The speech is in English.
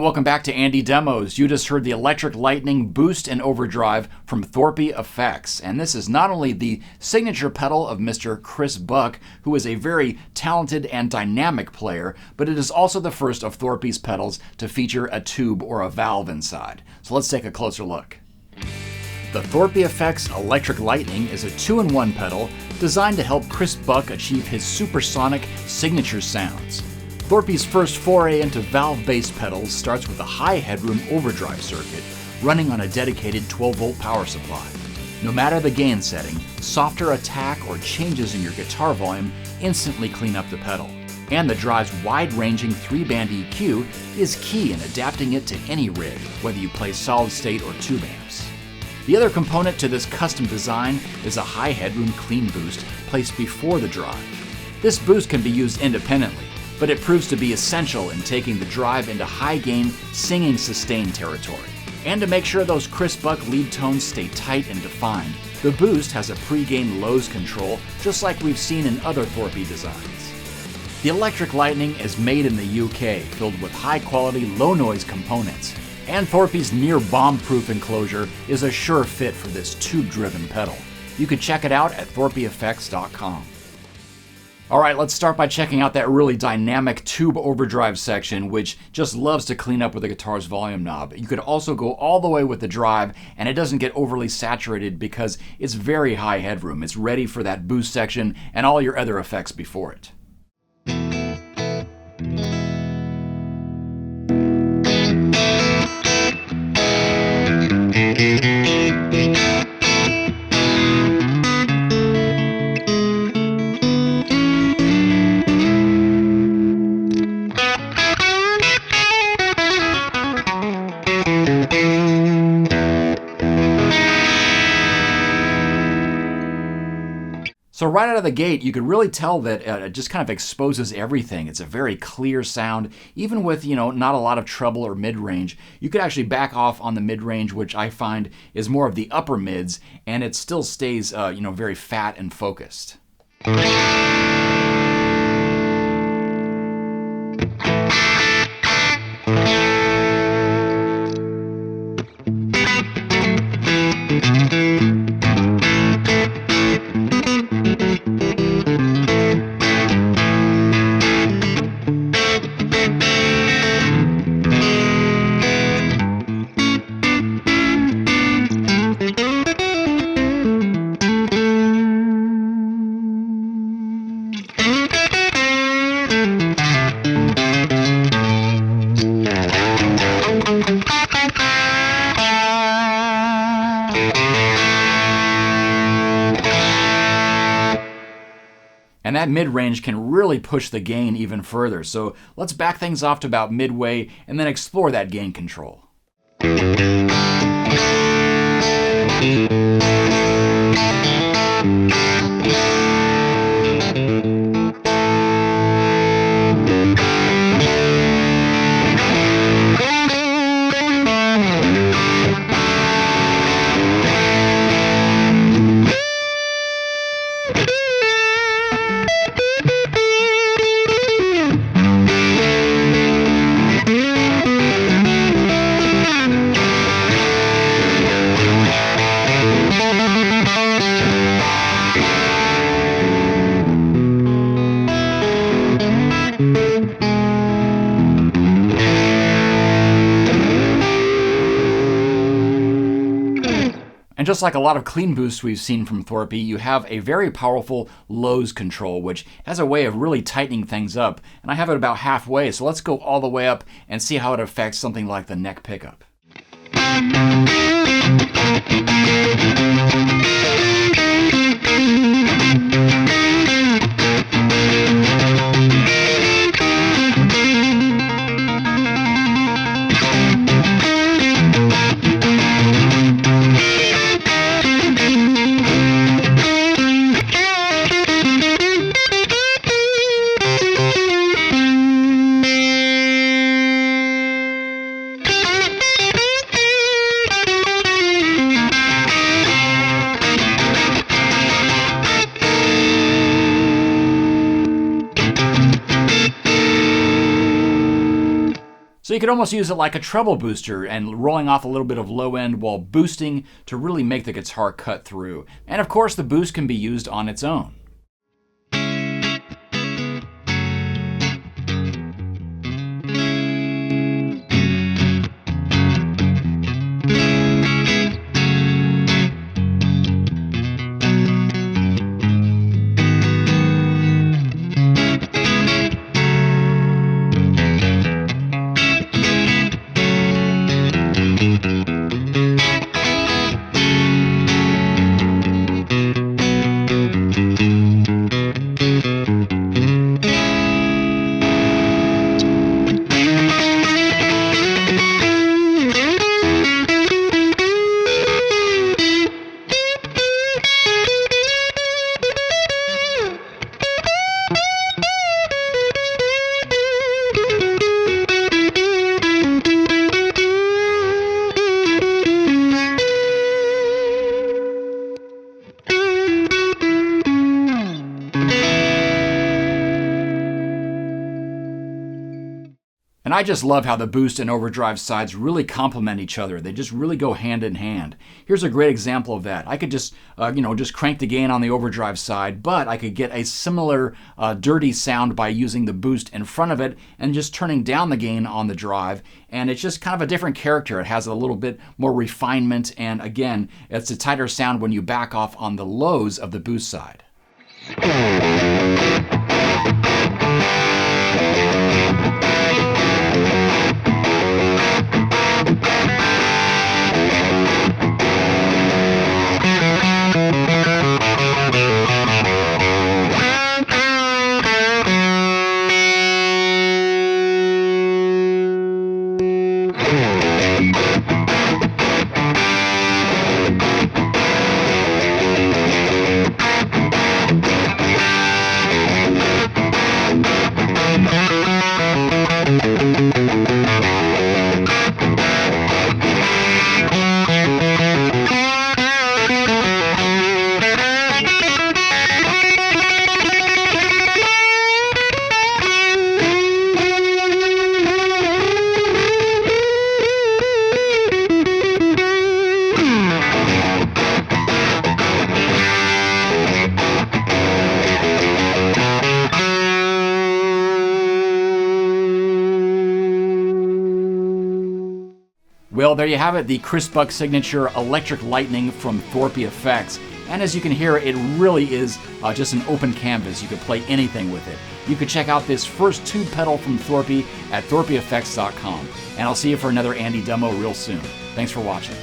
welcome back to AndyDemos. You just heard the Electric Lightning Boost and Overdrive from ThorpyFX. And this is not only the signature pedal of Mr. Chris Buck, who is a very talented and dynamic player, but it is also the first of Thorpy's pedals to feature a tube or a valve inside. So let's take a closer look. The ThorpyFX Electric Lightning is a 2-in-1 pedal designed to help Chris Buck achieve his supersonic signature sounds. Thorpy's first foray into valve-based pedals starts with a high headroom overdrive circuit running on a dedicated 12-volt power supply. No matter the gain setting, softer attack or changes in your guitar volume instantly clean up the pedal. And the drive's wide-ranging 3-band EQ is key in adapting it to any rig, whether you play solid state or tube amps. The other component to this custom design is a high headroom clean boost placed before the drive. This boost can be used independently, but it proves to be essential in taking the drive into high-gain, singing sustain territory. And to make sure those Chris Buck lead tones stay tight and defined, the boost has a pre-gain lows control, just like we've seen in other Thorpy designs. The Electric Lightning is made in the UK, filled with high-quality, low-noise components, and Thorpy's near-bomb-proof enclosure is a sure fit for this tube-driven pedal. You can check it out at ThorpyFX.com. All right, let's start by checking out that really dynamic tube overdrive section, which just loves to clean up with the guitar's volume knob. You could also go all the way with the drive, and it doesn't get overly saturated because it's very high headroom. It's ready for that boost section and all your other effects before it. So right out of the gate, you could really tell that it just kind of exposes everything. It's a very clear sound, even with, not a lot of treble or mid-range. You could actually back off on the mid-range, which I find is more of the upper mids, and it still stays, very fat and focused. And that mid-range can really push the gain even further. So let's back things off to about midway and then explore that gain control. And just like a lot of clean boosts we've seen from Thorpy, you have a very powerful lows control, which has a way of really tightening things up. And I have it about halfway, so let's go all the way up and see how it affects something like the neck pickup. you could almost use it like a treble booster and rolling off a little bit of low end while boosting to really make the guitar cut through. And of course, the boost can be used on its own. And I just love how the boost and overdrive sides really complement each other. They just really go hand in hand. Here's a great example of that. I could just, just crank the gain on the overdrive side, but I could get a similar dirty sound by using the boost in front of it and just turning down the gain on the drive. And it's just kind of a different character. It has a little bit more refinement, and again, it's a tighter sound when you back off on the lows of the boost side. Well, there you have it, the Chris Buck signature Electric Lightning from ThorpyFX. And as you can hear, it really is just an open canvas. You could play anything with it. You could check out this first tube pedal from Thorpy at ThorpyFX.com. And I'll see you for another Andy demo real soon. Thanks for watching.